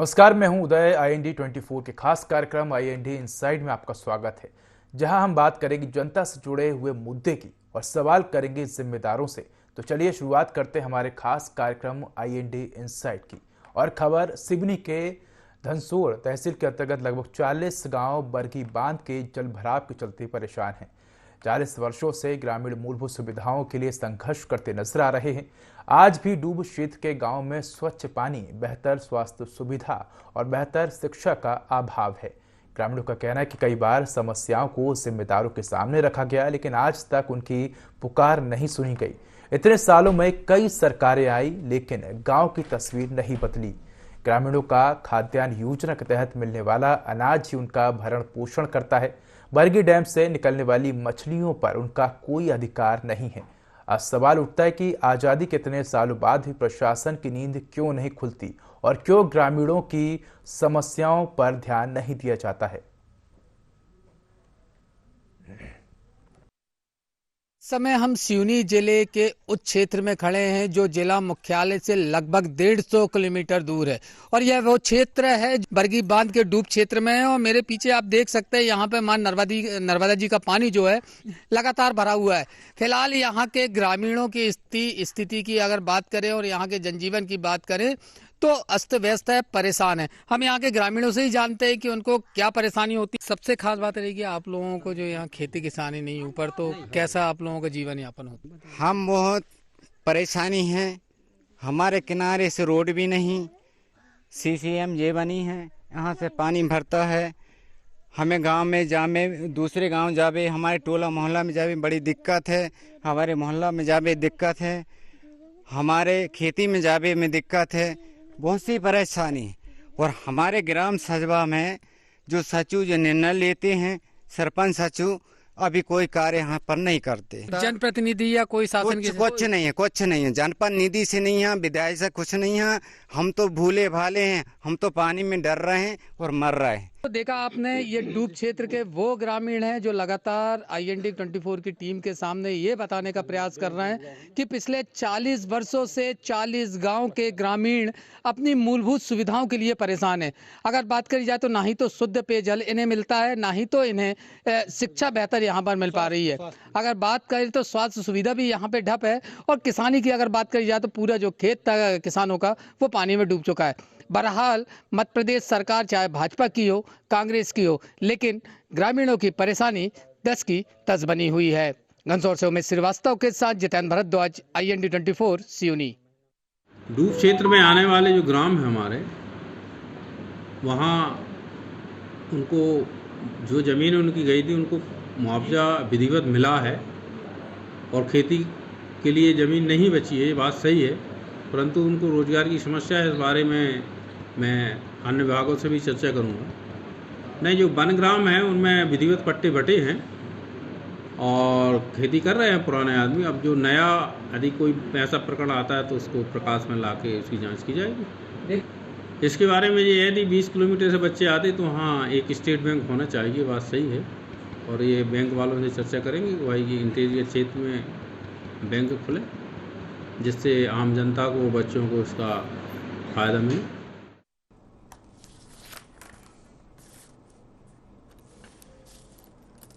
नमस्कार, मैं हूं उदय। IND 24 के खास कार्यक्रम IND इनसाइड में आपका स्वागत है, जहां हम बात करेंगे जनता से जुड़े हुए मुद्दे की और सवाल करेंगे जिम्मेदारों से। तो चलिए शुरुआत करते हैं हमारे खास कार्यक्रम IND इनसाइड की। और खबर सिवनी के धनसोड़ तहसील के अंतर्गत लगभग 40 गांव बरगी बांध के जल भराव के चलते परेशान हैं। 40 वर्षों से ग्रामीण मूलभूत सुविधाओं के लिए संघर्ष करते नजर आ रहे हैं। आज भी डूब क्षेत्र के गांव में स्वच्छ पानी, बेहतर स्वास्थ्य सुविधा और बेहतर शिक्षा का अभाव है। ग्रामीणों का कहना है कि कई बार समस्याओं को जिम्मेदारों के सामने रखा गया, लेकिन आज तक उनकी पुकार नहीं सुनी गई। इतने सालों में कई सरकारें आई, लेकिन गांव की तस्वीर नहीं बदली। ग्रामीणों का खाद्यान्न योजना के तहत मिलने वाला अनाज ही उनका भरण पोषण करता है। बरगी डैम से निकलने वाली मछलियों पर उनका कोई अधिकार नहीं है। आज सवाल उठता है कि आज़ादी के इतने सालों बाद भी प्रशासन की नींद क्यों नहीं खुलती और क्यों ग्रामीणों की समस्याओं पर ध्यान नहीं दिया जाता है। समय हम सिवनी जिले के उस क्षेत्र में खड़े हैं जो जिला मुख्यालय से लगभग 150 किलोमीटर दूर है और यह वो क्षेत्र है बरगी बांध के डूब क्षेत्र में है। और मेरे पीछे आप देख सकते हैं यहाँ पे मां नर्मदा जी का पानी जो है लगातार भरा हुआ है। फिलहाल यहाँ के ग्रामीणों की स्थिति की अगर बात करें और यहाँ के जनजीवन की बात करें तो अस्त व्यस्त है, परेशान है। हम यहाँ के ग्रामीणों से ही जानते हैं कि उनको क्या परेशानी होती है। सबसे खास बात रहेगी आप लोगों को जो यहाँ खेती किसानी नहीं ऊपर, तो कैसा आप लोगों का जीवन यापन होता है? हम बहुत परेशानी है। हमारे किनारे से रोड भी नहीं, CCM ये बनी है, यहाँ से पानी भरता है। हमें गांव में जावे, दूसरे गांव जावे, हमारे टोला मोहल्ला में जावे बड़ी दिक्कत है। हमारे मोहल्ला में जावे दिक्कत है, हमारे खेती में जावे में दिक्कत है, बहुत सी परेशानी। और हमारे ग्राम सजवा में जो सचिव जो निर्णय लेते हैं, सरपंच सचिव, अभी कोई कार्य यहाँ पर नहीं करते। जनप्रतिनिधि या कोई शासन कुछ नहीं है, कुछ नहीं है। जनप्रतिनिधि से नहीं है, विधायक से कुछ नहीं है। हम तो भूले भाले हैं, हम तो पानी में डर रहे हैं और मर रहे हैं। तो देखा आपने, ये डूब क्षेत्र के वो ग्रामीण हैं जो लगातार IND 24 की टीम के सामने ये बताने का प्रयास कर रहे हैं कि पिछले 40 वर्षों से 40 गांव के ग्रामीण अपनी मूलभूत सुविधाओं के लिए परेशान हैं। अगर बात करी जाए तो ना ही तो शुद्ध पेयजल इन्हें मिलता है, ना ही तो इन्हें शिक्षा बेहतर यहाँ पर मिल पा रही है। अगर बात करें तो स्वास्थ्य सुविधा भी यहाँ पे ठप है। और किसानी की अगर बात करी जाए तो पूरा जो खेत था किसानों का वो पानी में डूब चुका है। बहरहाल मध्य प्रदेश सरकार चाहे भाजपा की हो, कांग्रेस की हो, लेकिन ग्रामीणों की परेशानी 10 की 10 बनी हुई है। घनसौर से उमेश श्रीवास्तव के साथ जितेंद्र भरद्वाज, IND 24 सिवनी। डूब क्षेत्र में आने वाले जो ग्राम हैं हमारे, वहाँ उनको जो ज़मीन उनकी गई थी उनको मुआवजा विधिवत मिला है और खेती के लिए ज़मीन नहीं बची है, ये बात सही है। परंतु उनको रोजगार की समस्या है, इस बारे में मैं अन्य विभागों से भी चर्चा करूंगा। नहीं, जो वन ग्राम हैं उनमें विधिवत पट्टे बटे हैं और खेती कर रहे हैं पुराने आदमी। अब जो नया यदि कोई ऐसा प्रकरण आता है तो उसको प्रकाश में ला के उसकी जाँच की जाएगी। इसके बारे में ये यदि 20 किलोमीटर से बच्चे आते तो हाँ, एक स्टेट बैंक होना चाहिए, बात सही है। और ये बैंक वालों से चर्चा करेंगे कि भाई इंटीरियर क्षेत्र में बैंक खुले, जिससे आम जनता को, बच्चों को इसका फायदा मिले।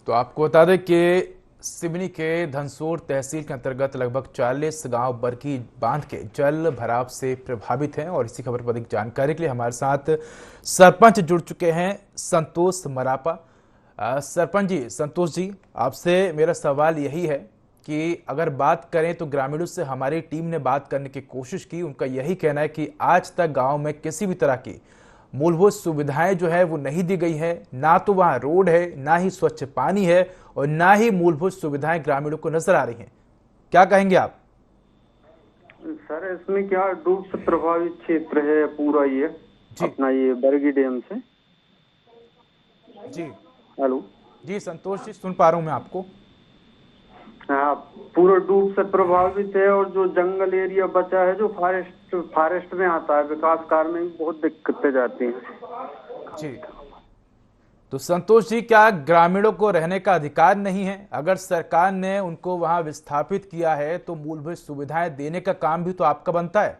तो आपको बता दें कि सिवनी के धनसोड़ तहसील के अंतर्गत लगभग 40 गांव बरगी बांध के जल भराव से प्रभावित हैं। और इसी खबर पर अधिक जानकारी के लिए हमारे साथ सरपंच जुड़ चुके हैं, संतोष मरापा। सरपंच जी, संतोष जी, आपसे मेरा सवाल यही है कि अगर बात करें तो ग्रामीणों से हमारी टीम ने बात करने की कोशिश की। उनका यही कहना है कि आज तक गांव में किसी भी तरह की मूलभूत सुविधाएं जो है वो नहीं दी गई है। ना तो वहां रोड है, ना ही स्वच्छ पानी है और ना ही मूलभूत सुविधाएं ग्रामीणों को नजर आ रही हैं। क्या कहेंगे आप? सर, इसमें क्या डूब से प्रभावित क्षेत्र है पूरा ये अपना ये बरगी डैम से। जी हेलो जी, संतोष जी, सुन पा रहा हूं मैं आपको। हाँ, पूरा डूब से प्रभावित है। और जो जंगल एरिया बचा है जो फॉरेस्ट में आता है, विकास कार्य में बहुत दिक्कतें जाती हैं। जी, तो संतोष जी, क्या ग्रामीणों को रहने का अधिकार नहीं है? अगर सरकार ने उनको वहां विस्थापित किया है तो मूलभूत सुविधाएं देने का काम भी तो आपका बनता है।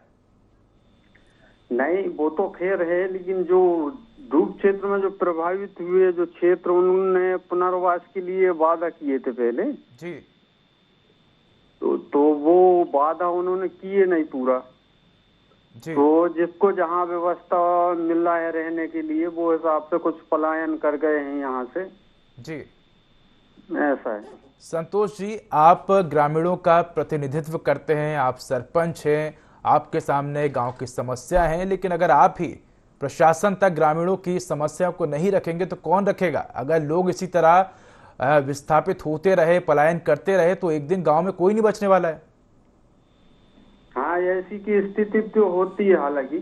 नहीं, वो तो खैर है, लेकिन जो डूब क्षेत्र में जो प्रभावित हुए जो क्षेत्र, उन्होंने पुनर्वास के लिए वादा किए थे पहले। जी तो वो वादा उन्होंने किए नहीं पूरा। जी तो जिसको जहाँ व्यवस्था मिल रहा है रहने के लिए, वो हिसाब से कुछ पलायन कर गए हैं यहाँ से, जी। ऐसा है। संतोष जी, आप ग्रामीणों का प्रतिनिधित्व करते हैं, आप सरपंच हैं, आपके सामने गांव की समस्या है, लेकिन अगर आप ही प्रशासन तक ग्रामीणों की समस्याओं को नहीं रखेंगे तो कौन रखेगा? अगर लोग इसी तरह विस्थापित होते रहे, पलायन करते रहे, तो एक दिन गांव में कोई नहीं बचने वाला है। हाँ, ऐसी की स्थिति तो होती है हालांकि।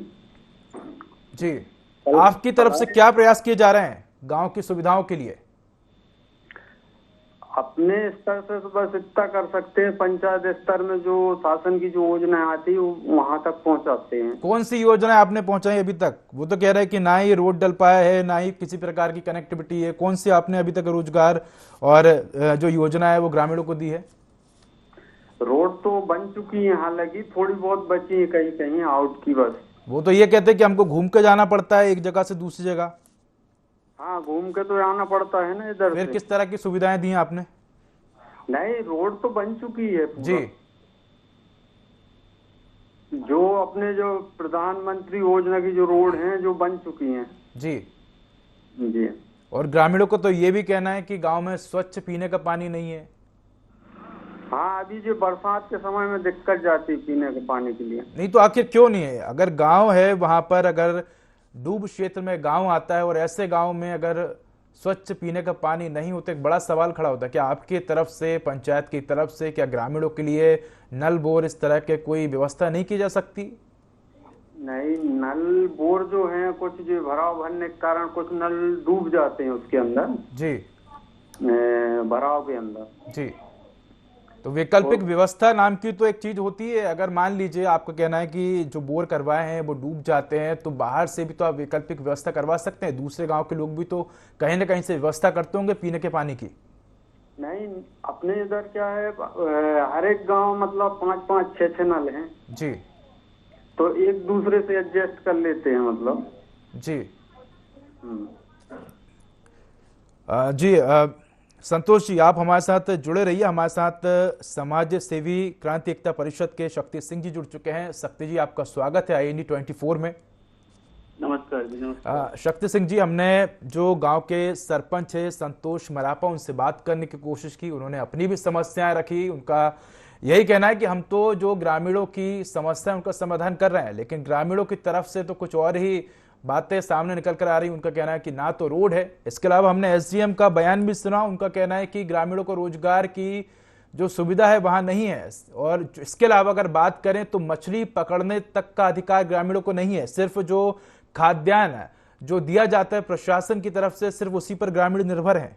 जी, आपकी तरफ से क्या प्रयास किए जा रहे हैं गांव की सुविधाओं के लिए? अपने स्तर से तो बस इतना कर सकते हैं, पंचायत स्तर में जो शासन की जो योजना आती है वो वहां तक पहुंचाते हैं। कौन सी योजना आपने पहुंचाई अभी तक? वो तो कह रहे हैं कि ना ही रोड डल पाया है, ना ही किसी प्रकार की कनेक्टिविटी है। कौन सी आपने अभी तक रोजगार और जो योजना है वो ग्रामीणों को दी है? रोड तो बन चुकी है, हालांकि थोड़ी बहुत बची है कहीं कहीं आउट की बस। वो तो ये कहते हैं कि हमको घूम के जाना पड़ता है एक जगह से दूसरी जगह। हाँ, घूम के तो आना पड़ता है ना इधर फिर से। किस तरह की सुविधाएं दी हैं आपने? नहीं, रोड तो बन चुकी है पूरा। जी जो अपने जो प्रधानमंत्री योजना की जो रोड हैं जो बन चुकी हैं। जी। जी। और ग्रामीणों को तो ये भी कहना है कि गांव में स्वच्छ पीने का पानी नहीं है। हाँ, अभी जो बरसात के समय में दिक्कत जाती है पीने के पानी के लिए। नहीं तो आखिर क्यों नहीं है? अगर गांव है वहां पर, अगर डूब क्षेत्र में गांव आता है और ऐसे गांव में अगर स्वच्छ पीने का पानी नहीं होता, एक बड़ा सवाल खड़ा होता है। क्या आपकी तरफ से, पंचायत की तरफ से, क्या ग्रामीणों के लिए नल बोर इस तरह के कोई व्यवस्था नहीं की जा सकती? नहीं, नल बोर जो है कुछ जो भराव भरने के कारण कुछ नल डूब जाते हैं उसके अंदर, जी भराव के अंदर। जी। तो वैकल्पिक व्यवस्था नाम की तो एक चीज होती है। अगर मान लीजिए आपका कहना है कि जो बोर करवाए हैं वो डूब जाते हैं, तो बाहर से भी तो आप वैकल्पिक व्यवस्था करवा सकते हैं। दूसरे गांव के लोग भी तो कहीं ना कहीं से व्यवस्था करते होंगे पीने के पानी की। नहीं, अपने इधर क्या है, हर एक गांव मतलब 5-5, 6-6 नल हैं, जी तो एक दूसरे से एडजस्ट कर लेते हैं मतलब। जी। हम्म। जी संतोष जी, आप हमारे साथ जुड़े रहिए। हमारे साथ समाज सेवी क्रांति एकता परिषद के शक्ति सिंह जी जुड़ चुके हैं। शक्ति जी, आपका स्वागत है IND 24 में। नमस्कार जी। नमस्कार। शक्ति सिंह जी, हमने जो गांव के सरपंच है संतोष मरापा, उनसे बात करने की कोशिश की। उन्होंने अपनी भी समस्याएं रखी। उनका यही कहना है कि हम तो जो ग्रामीणों की समस्या उनका समाधान कर रहे हैं, लेकिन ग्रामीणों की तरफ से तो कुछ और ही बातें सामने निकल कर आ रही। उनका कहना है कि ना तो रोड है। इसके अलावा हमने SDM का बयान भी सुना। उनका कहना है कि ग्रामीणों को रोजगार की जो सुविधा है वहां नहीं है। और इसके अलावा अगर बात करें तो मछली पकड़ने तक का अधिकार ग्रामीणों को नहीं है। सिर्फ जो खाद्यान्न जो दिया जाता है प्रशासन की तरफ से, सिर्फ उसी पर ग्रामीण निर्भर है।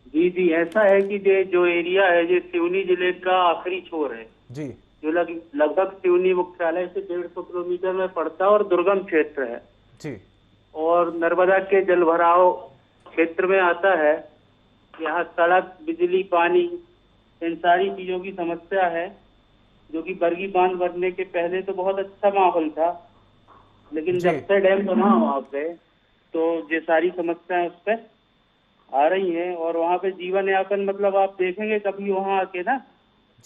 जी जी, ऐसा है कि जो एरिया है जो सिवनी जिले का आखिरी छोर है, जी, जो लगभग सिवनी मुख्यालय से 150 किलोमीटर में पड़ता है और दुर्गम क्षेत्र है जी, और नर्मदा के जल भराव क्षेत्र में आता है। यहाँ सड़क, बिजली, पानी, इन सारी चीजों की समस्या है, जो कि बरगी बांध बनने के पहले तो बहुत अच्छा माहौल था, लेकिन जब से डैम बना वहाँ पे तो ये सारी समस्याएं उस पर आ रही हैं। और वहाँ पे जीवन यापन मतलब आप देखेंगे कभी वहाँ आके ना,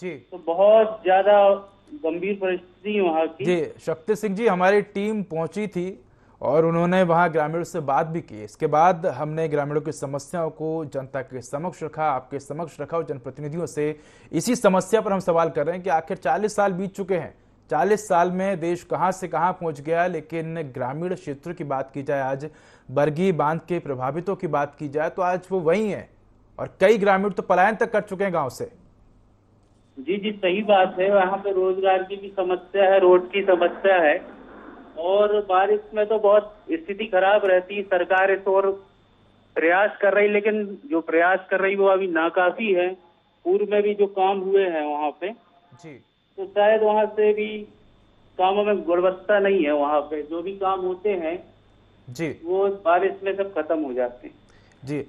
जी, तो बहुत ज्यादा गंभीर परिस्थिति वहाँ की। जी। शक्ति सिंह जी, हमारी टीम पहुंची थी और उन्होंने वहां ग्रामीणों से बात भी की। इसके बाद हमने ग्रामीणों की समस्याओं को जनता के समक्ष रखा, आपके समक्ष रखा और जनप्रतिनिधियों से इसी समस्या पर हम सवाल कर रहे हैं कि आखिर 40 साल बीत चुके हैं। 40 साल में देश कहां से कहां पहुंच गया, लेकिन ग्रामीण क्षेत्र की बात की जाए, आज बरगी बांध के प्रभावितों की बात की जाए, तो आज वो वही है और कई ग्रामीण तो पलायन तक कर चुके हैं गांव से। जी जी, सही बात है। वहाँ पे रोजगार की भी समस्या है, रोड की समस्या है और बारिश में तो बहुत स्थिति खराब रहती है। सरकार इस ओर प्रयास कर रही, लेकिन जो प्रयास कर रही वो अभी नाकाफी है। पूर्व में भी जो काम हुए हैं वहाँ पे, जी, तो शायद वहाँ से भी कामों में गुणवत्ता नहीं है। वहाँ पे जो भी काम होते हैं जी, वो बारिश में सब खत्म हो जाते हैं। जी।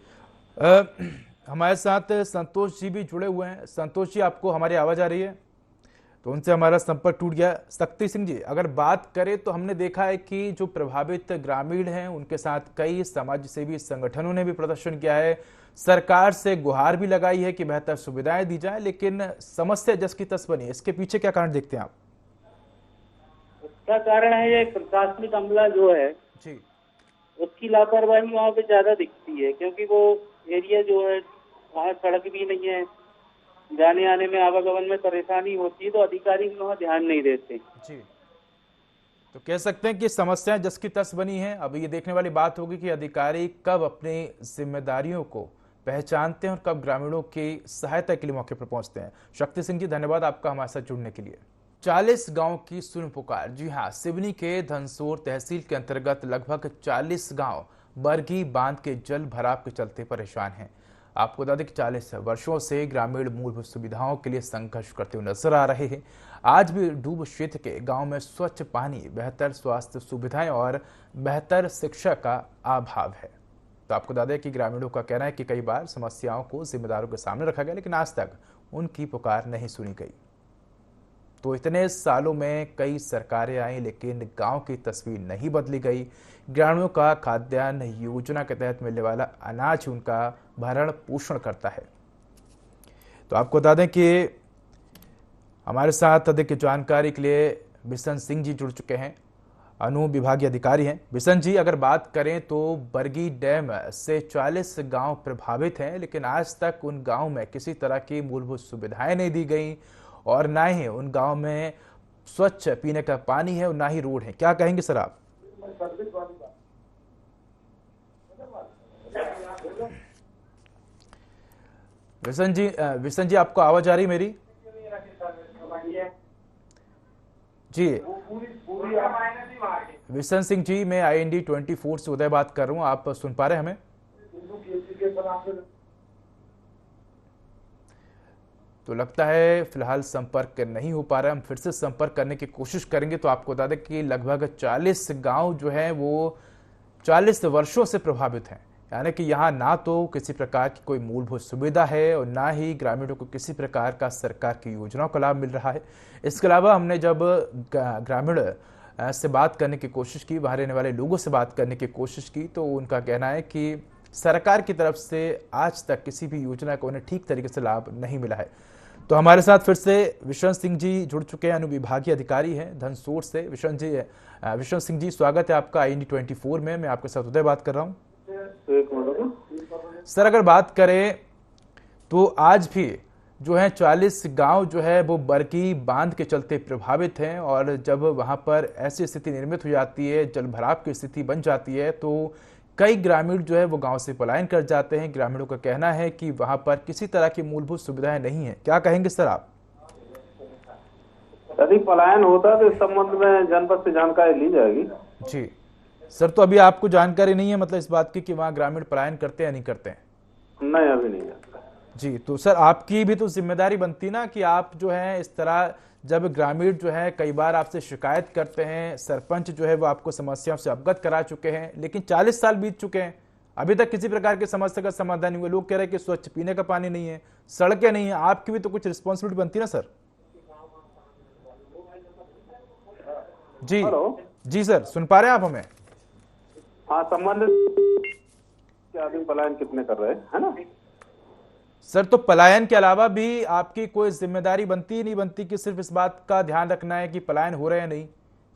हमारे साथ संतोष जी भी जुड़े हुए हैं। संतोष जी, आपको हमारी आवाज आ रही है? तो उनसे हमारा संपर्क टूट गया। शक्ति सिंह जी, अगर बात करें तो हमने देखा है कि जो प्रभावित ग्रामीण हैं उनके साथ कई समाज सेवी संगठनों ने भी प्रदर्शन किया है, सरकार से गुहार भी लगाई है कि बेहतर सुविधाएं दी जाए, लेकिन समस्या जस की तस बनी है। इसके पीछे क्या कारण देखते हैं आप? इसका कारण है ये प्रशासनिक अमला जो है जी उसकी लापरवाही वहाँ पे ज्यादा दिखती है, क्योंकि वो एरिया जो है वहाँ सड़क भी नहीं है, जाने आने में आवागमन में परेशानी होती है, तो अधिकारी वहाँ ध्यान नहीं देते। जी, तो कह सकते हैं कि समस्याएं जस की तस बनी है। अब ये देखने वाली बात होगी कि अधिकारी कब अपनी जिम्मेदारियों को पहचानते हैं और कब ग्रामीणों की सहायता के लिए मौके पर पहुंचते हैं। शक्ति सिंह जी, धन्यवाद आपका हमारे साथ जुड़ने के लिए। 40 गांव की सुन पुकार। जी हां, सिवनी के धनसोर तहसील के अंतर्गत लगभग 40 गांव बरगी बांध के जल भराव के चलते परेशान हैं। आपको बता दें कि 40 वर्षों से ग्रामीण मूलभूत सुविधाओं के लिए संघर्ष करते हुए नजर आ रहे हैं। आज भी डूब क्षेत्र के गांव में स्वच्छ पानी, बेहतर स्वास्थ्य सुविधाएं और बेहतर शिक्षा का अभाव है। तो आपको बता दें कि ग्रामीणों का कहना है कि कई बार समस्याओं को जिम्मेदारों के सामने रखा गया, लेकिन आज तक उनकी पुकार नहीं सुनी गई। तो इतने सालों में कई सरकारें आई, लेकिन गांव की तस्वीर नहीं बदली गई। ग्रामीणों का खाद्यान्न योजना के तहत मिलने वाला अनाज उनका भरण पोषण करता है। तो आपको बता दें कि हमारे साथ अधिक जानकारी के लिए बिशन सिंह जी जुड़ चुके हैं, अनुविभागीय अधिकारी हैं। बिशन जी, अगर बात करें तो बरगी डैम से 40 गांव प्रभावित हैं, लेकिन आज तक उन गांव में किसी तरह की मूलभूत सुविधाएं नहीं दी गई और ना ही उन गांव में स्वच्छ पीने का पानी है और ना ही रोड है। क्या कहेंगे सर आप? विशन जी आपको आवाज आ रही मेरी? जी विशन सिंह जी, मैं IND 24 से उदय बात कर रहा हूं। आप सुन पा रहे हैं हमें? तो लगता है फिलहाल संपर्क नहीं हो पा रहा है। हम फिर से संपर्क करने की कोशिश करेंगे। तो आपको बता दें कि लगभग 40 गांव जो है वो 40 वर्षों से प्रभावित हैं, यानी कि यहाँ ना तो किसी प्रकार की कोई मूलभूत सुविधा है और ना ही ग्रामीणों को किसी प्रकार का सरकार की योजनाओं का लाभ मिल रहा है। इसके अलावा हमने जब ग्रामीण से बात करने की कोशिश की, वहाँ रहने वाले लोगों से बात करने की कोशिश की, तो उनका कहना है कि सरकार की तरफ से आज तक किसी भी योजना को उन्हें ठीक तरीके से लाभ नहीं मिला है। तो हमारे साथ फिर से विशन सिंह जी जुड़ चुके हैं, अनुविभागीय अधिकारी हैं धनसोर से। विशन सिंह जी, स्वागत है आपका IND 24 में। मैं आपके साथ उदय बात कर रहा हूँ। सर, अगर बात करें तो आज भी जो है 40 गांव जो है वो बरगी बांध के चलते प्रभावित हैं, और जब वहां पर ऐसी स्थिति निर्मित हो जाती है, जल भराव की स्थिति बन जाती है, तो कई ग्रामीण जो है वो गांव से पलायन कर जाते हैं। ग्रामीणों का कहना है कि वहां पर किसी तरह की मूलभूत सुविधाएं नहीं है। क्या कहेंगे सर आप? यदि पलायन होता तो इस संबंध में जनपद से जानकारी ली जाएगी। जी सर, तो अभी आपको जानकारी नहीं है मतलब इस बात की कि वहाँ ग्रामीण पलायन करते हैं या नहीं करते हैं? नहीं, अभी नहीं जानता। जी, तो सर आपकी भी तो जिम्मेदारी बनती ना कि आप जो है इस तरह, जब ग्रामीण जो है कई बार आपसे शिकायत करते हैं, सरपंच जो है वो आपको समस्याओं से अवगत करा चुके हैं, लेकिन 40 साल बीत चुके हैं, अभी तक किसी प्रकार की समस्या का समाधान नहीं हुआ। लोग कह रहे हैं कि स्वच्छ पीने का पानी नहीं है, सड़कें नहीं है। आपकी भी तो कुछ रिस्पॉन्सिबिलिटी बनती ना सर? जी हेलो। जी सर, सुन पा रहे हैं आप हमें? हाँ, संबंधित आदमी पलायन कितने कर रहे हैं, है ना सर? तो पलायन के अलावा भी आपकी कोई जिम्मेदारी बनती ही नहीं बनती कि सिर्फ इस बात का ध्यान रखना है कि पलायन हो रहे हैं नहीं?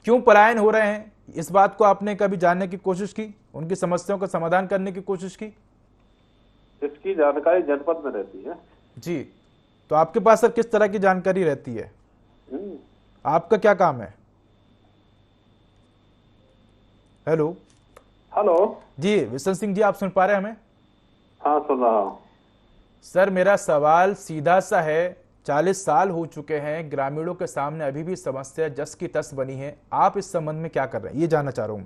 क्यों पलायन हो रहे हैं, इस बात को आपने कभी जानने की कोशिश की, उनकी समस्याओं का समाधान करने की कोशिश की? इसकी जानकारी जनपद में रहती है। जी, तो आपके पास सर किस तरह की जानकारी रहती है? आपका क्या काम है? हेलो जी विशन सिंह जी, आप सुन पा रहे हैं हमें? हाँ, सुन रहा हूँ सर। मेरा सवाल सीधा सा है, 40 साल हो चुके हैं, ग्रामीणों के सामने अभी भी समस्या जस की तस बनी है। आप इस संबंध में क्या कर रहे हैं, ये जानना चाह रहा हूं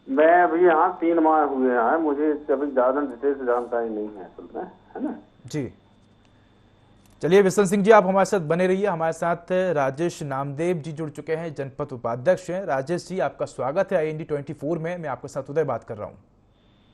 मैं अभी यहाँ 3 माह हुए हैं, मुझे अभी ज्यादा डिटेल से जानकारी नहीं है असल में, है ना जी। चलिए विशन सिंह जी, आप हमारे साथ बने रहिए। हमारे साथ राजेश नामदेव जी जुड़ चुके हैं, जनपद उपाध्यक्ष हैं। राजेश जी, आपका स्वागत है IND 24 में। मैं आपके साथ उदय बात कर रहा हूँ।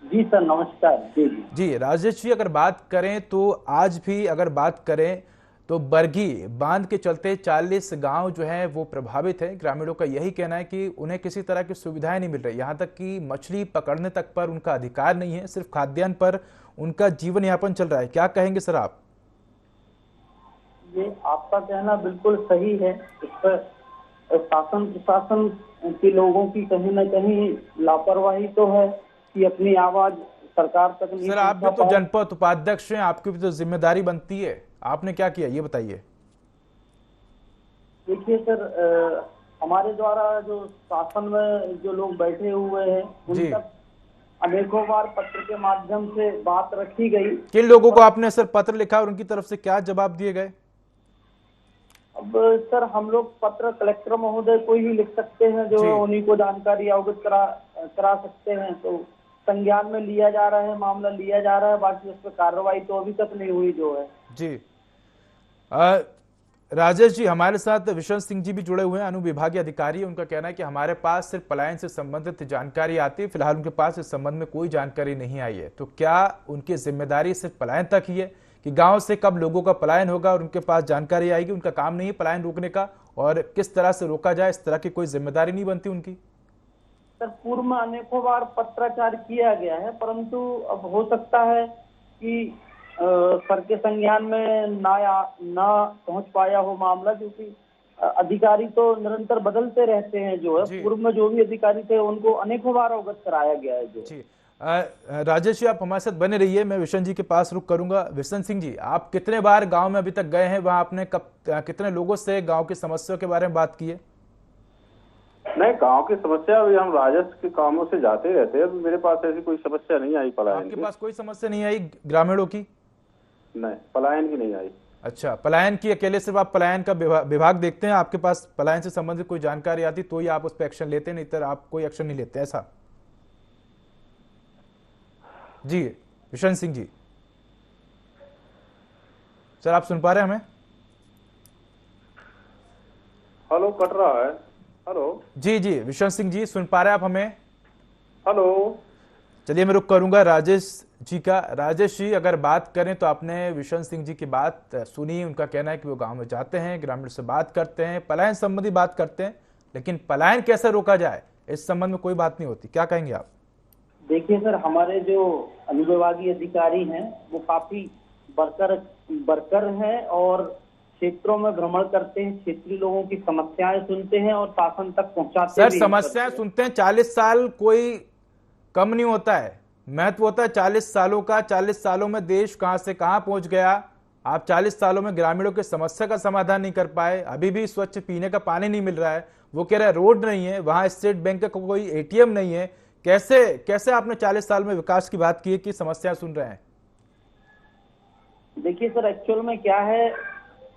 जी सर, नमस्कार। जी राजेश जी, अगर बात करें तो आज भी अगर बात करें तो बरगी बांध के चलते 40 गांव जो है वो प्रभावित है। ग्रामीणों का यही कहना है कि उन्हें किसी तरह की सुविधाएं नहीं मिल रही, यहाँ तक कि मछली पकड़ने तक पर उनका अधिकार नहीं है, सिर्फ खाद्यान्न पर उनका जीवन यापन चल रहा है। क्या कहेंगे सर आप? ये आपका कहना बिल्कुल सही है। इस पर शासन प्रशासन के लोगों की कहीं न कहीं लापरवाही तो है कि अपनी आवाज सरकार तक नहीं सर आप भी पहुंचा तो पाए। जनपद उपाध्यक्ष हैं, आपकी भी तो जिम्मेदारी बनती है, आपने क्या किया ये बताइए। देखिए सर, हमारे द्वारा जो शासन में जो लोग बैठे हुए हैं जी। उन तक अनेकों बार पत्र के माध्यम से बात रखी गई। किन लोगों को आपने सर पत्र लिखा और उनकी तरफ से क्या जवाब दिए गए? अब सर हम लोग पत्र कलेक्टर महोदय को ही लिख सकते हैं, जो जी। उन्हीं को जानकारी अवगत करा सकते हैं। तो संज्ञान में लिया जा रहा है, मामला लिया जा रहा है, बाकी उस पर कार्रवाई तो अभी तक नहीं हुई जो है। जी। राजेश जी, हमारे साथ विशन सिंह जी भी जुड़े हुए हैं, अनुविभागीय अधिकारी। उनका कहना है कि हमारे पास सिर्फ पलायन से संबंधित जानकारी आती है, फिलहाल उनके पास इस संबंध में कोई जानकारी नहीं आई है। तो क्या उनकी जिम्मेदारी सिर्फ पलायन तक ही है कि गांव से कब लोगों का पलायन होगा और उनके पास जानकारी आएगी? उनका काम नहीं है पलायन रोकने का, और किस तरह से रोका जाए इस तरह की कोई जिम्मेदारी नहीं बनती उनकी? सर पूर्व में अनेकों बार पत्राचार किया गया है, परंतु अब हो सकता है कि सर के संज्ञान में ना पहुंच पाया हो मामला, क्योंकि अधिकारी तो निरंतर बदलते रहते हैं जो है। पूर्व में जो भी अधिकारी थे उनको अनेकों बार अवगत कराया गया है जो। जी। राजेश जी, आप हमारे साथ बने रहिए, मैं विशन जी के पास रुक करूंगा। विशन सिंह जी, आप कितने बार गांव में अभी तक गए हैं? वहां आपने कितने लोगों से गांव की समस्या के बारे में बात की है? नहीं, गांव की समस्या अभी हम राजस्व के कामों से जाते रहते हैं, मेरे पास ऐसी कोई समस्या नहीं आई पलायन आपके की। पास कोई समस्या नहीं आई ग्रामीणों की? नहीं, पलायन की नहीं आई। अच्छा, पलायन की अकेले सिर्फ आप पलायन का विभाग देखते हैं, आपके पास पलायन से संबंधित कोई जानकारी आती तो ही आप उस पर एक्शन लेते, नहीं तो आप कोई एक्शन नहीं लेते, ऐसा? जी विशन सिंह जी, सर आप सुन पा रहे हैं हमें? हेलो, कट रहा है। हेलो जी जी विशन सिंह जी, सुन पा रहे हैं आप हमें? हेलो। चलिए मैं रुक करूंगा राजेश जी का। राजेश जी, अगर बात करें तो आपने विशन सिंह जी की बात सुनी। उनका कहना है कि वो गांव में जाते हैं, ग्रामीण से बात करते हैं, पलायन संबंधी बात करते हैं, लेकिन पलायन कैसे रोका जाए इस संबंध में कोई बात नहीं होती। क्या कहेंगे आप? देखिए सर, हमारे जो अनुविभागीय अधिकारी हैं वो काफी बरकर हैं और क्षेत्रों में भ्रमण करते हैं, क्षेत्रीय लोगों की समस्याएं सुनते हैं और शासन तक पहुंचाते सर भी समस्याएं सुनते हैं, 40 साल कोई कम नहीं होता है, महत्व होता है 40 सालों का। 40 सालों में देश कहां से कहां पहुंच गया। आप 40 सालों में ग्रामीणों की समस्या का समाधान नहीं कर पाए, अभी भी स्वच्छ पीने का पानी नहीं मिल रहा है। वो कह रहे हैं रोड नहीं है, वहां स्टेट बैंक का कोई एटीएम नहीं है। कैसे आपने 40 साल में विकास की बात की है कि समस्या सुन रहे हैं? देखिए सर, एक्चुअल में क्या है,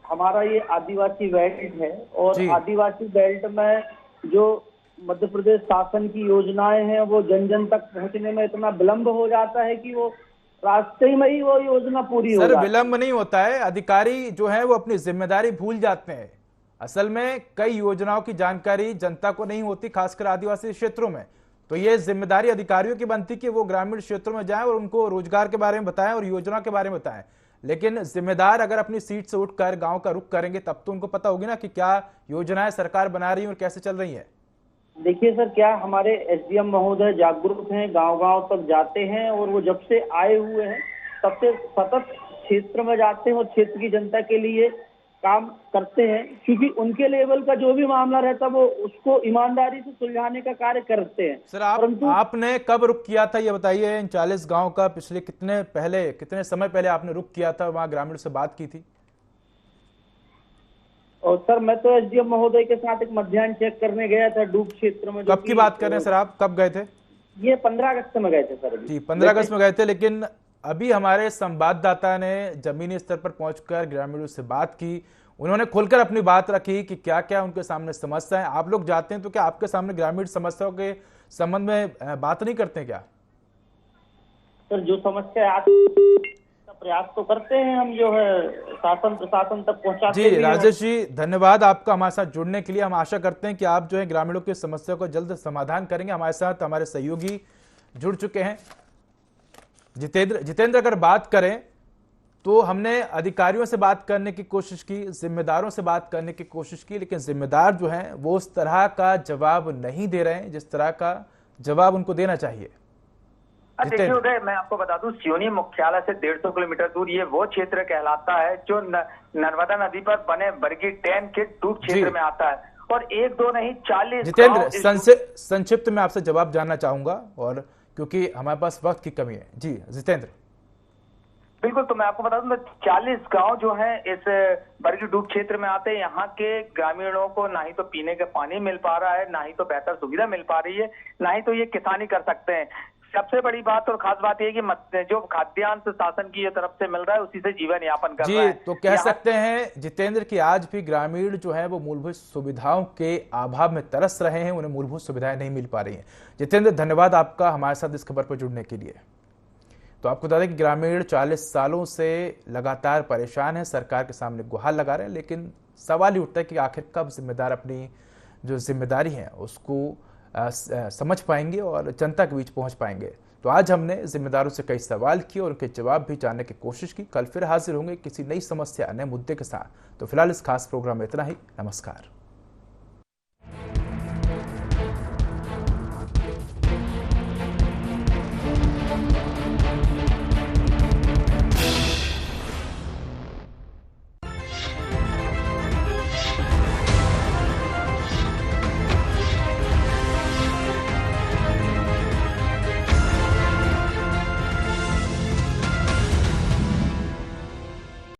हमारा ये आदिवासी बेल्ट है और आदिवासी बेल्ट में जो मध्य प्रदेश शासन की योजनाएं हैं वो जन जन तक पहुंचने में इतना विलंब हो जाता है कि वो रास्ते में ही वो योजना पूरी हो जाती है। सर विलंब नहीं होता है, अधिकारी जो है वो अपनी जिम्मेदारी भूल जाते हैं। असल में कई योजनाओं की जानकारी जनता को नहीं होती, खासकर आदिवासी क्षेत्रों में। तो ये जिम्मेदारी अधिकारियों की बनती कि वो ग्रामीण क्षेत्रों में जाएं और उनको रोजगार के बारे में बताएं और योजना के बारे में बताएं। लेकिन जिम्मेदार अगर अपनी सीट से उठकर गांव का रुख करेंगे तब तो उनको पता होगी ना कि क्या योजनाएं सरकार बना रही है और कैसे चल रही है। देखिए सर, क्या हमारे एसडीएम महोदय जागरूक हैं, गांव-गांव तक जाते हैं और वो जब से आए हुए हैं तब से सतत क्षेत्र में जाते हैं और क्षेत्र की जनता के लिए काम करते हैं, क्योंकि उनके लेवल का जो भी मामला रहता है वो उसको ईमानदारी से सुलझाने का कार्य करते हैं। सर आपने कब रुख किया था ये बताइए? इन 40 गांव का पिछले कितने समय पहले आपने रुख किया था, वहां ग्रामीण से बात की थी? और सर मैं तो एसडीएम महोदय के साथ एक मध्याह्न चेक करने गया था डूब क्षेत्र में। कब की बात कर रहे हैं सर आप, कब गए थे? ये 15 अगस्त में गए थे सर। जी 15 अगस्त में गए थे, लेकिन अभी हमारे संवाददाता ने जमीनी स्तर पर पहुंचकर ग्रामीणों से बात की। उन्होंने खुलकर अपनी बात रखी कि क्या क्या उनके सामने समस्या है। आप लोग जाते हैं तो क्या आपके सामने ग्रामीण समस्याओं के संबंध में बात नहीं करते क्या? सर जो समस्या प्रयास तो करते हैं हम, जो है शासन प्रशासन तक पहुंचाते हैं। जी राजेश जी, धन्यवाद आपका हमारे साथ जुड़ने के लिए। हम आशा करते हैं कि आप जो है ग्रामीणों की समस्या को जल्द समाधान करेंगे। हमारे साथ हमारे सहयोगी जुड़ चुके हैं। जितेंद्र अगर बात करें तो हमने अधिकारियों से बात करने की कोशिश की, जिम्मेदारों से बात करने की कोशिश की, लेकिन जिम्मेदार जो हैं वो उस तरह का जवाब नहीं दे रहे हैं जिस तरह का जवाब उनको देना चाहिए। देखिए उदय, मैं आपको बता दूं, सिवनी मुख्यालय से 150 किलोमीटर दूर ये वो क्षेत्र कहलाता है जो नर्मदा नदी पर बने बरगी डैम के डूब क्षेत्र में आता है, और 1-2 नहीं 40। जितेंद्र, संक्षिप्त में आपसे जवाब जानना चाहूंगा, और क्योंकि हमारे पास वक्त की कमी है। जी जितेंद्र। बिल्कुल, तो मैं आपको बता दूं 40 गांव जो हैं इस बरगी डूब क्षेत्र में आते हैं। यहाँ के ग्रामीणों को ना ही तो पीने का पानी मिल पा रहा है, ना ही तो बेहतर सुविधा मिल पा रही है, ना ही तो ये किसानी कर सकते हैं। सबसे बड़ी बात और खास बात यह कि जो खाद्यान्न शासन की तरफ से मिल रहा है उसी से जीवन यापन कर रहा है। तो कह सकते हैं जितेंद्र कि आज भी ग्रामीण जो है वो मूलभूत सुविधाओं के अभाव में तरस रहे हैं, उन्हें मूलभूत सुविधाएं नहीं मिल पा रही हैं। जितेंद्र, धन्यवाद आपका हमारे साथ इस खबर पर जुड़ने के लिए। तो आपको बता दें कि ग्रामीण 40 सालों से लगातार परेशान है, सरकार के सामने गुहार लगा रहे हैं, लेकिन सवाल ही उठता है कि आखिर कब जिम्मेदार अपनी जो जिम्मेदारी है उसको समझ पाएंगे और जनता के बीच पहुंच पाएंगे। तो आज हमने जिम्मेदारों से कई सवाल किए और उनके जवाब भी जानने की कोशिश की। कल फिर हाजिर होंगे किसी नई समस्या, नए मुद्दे के साथ। तो फिलहाल इस खास प्रोग्राम में इतना ही। नमस्कार।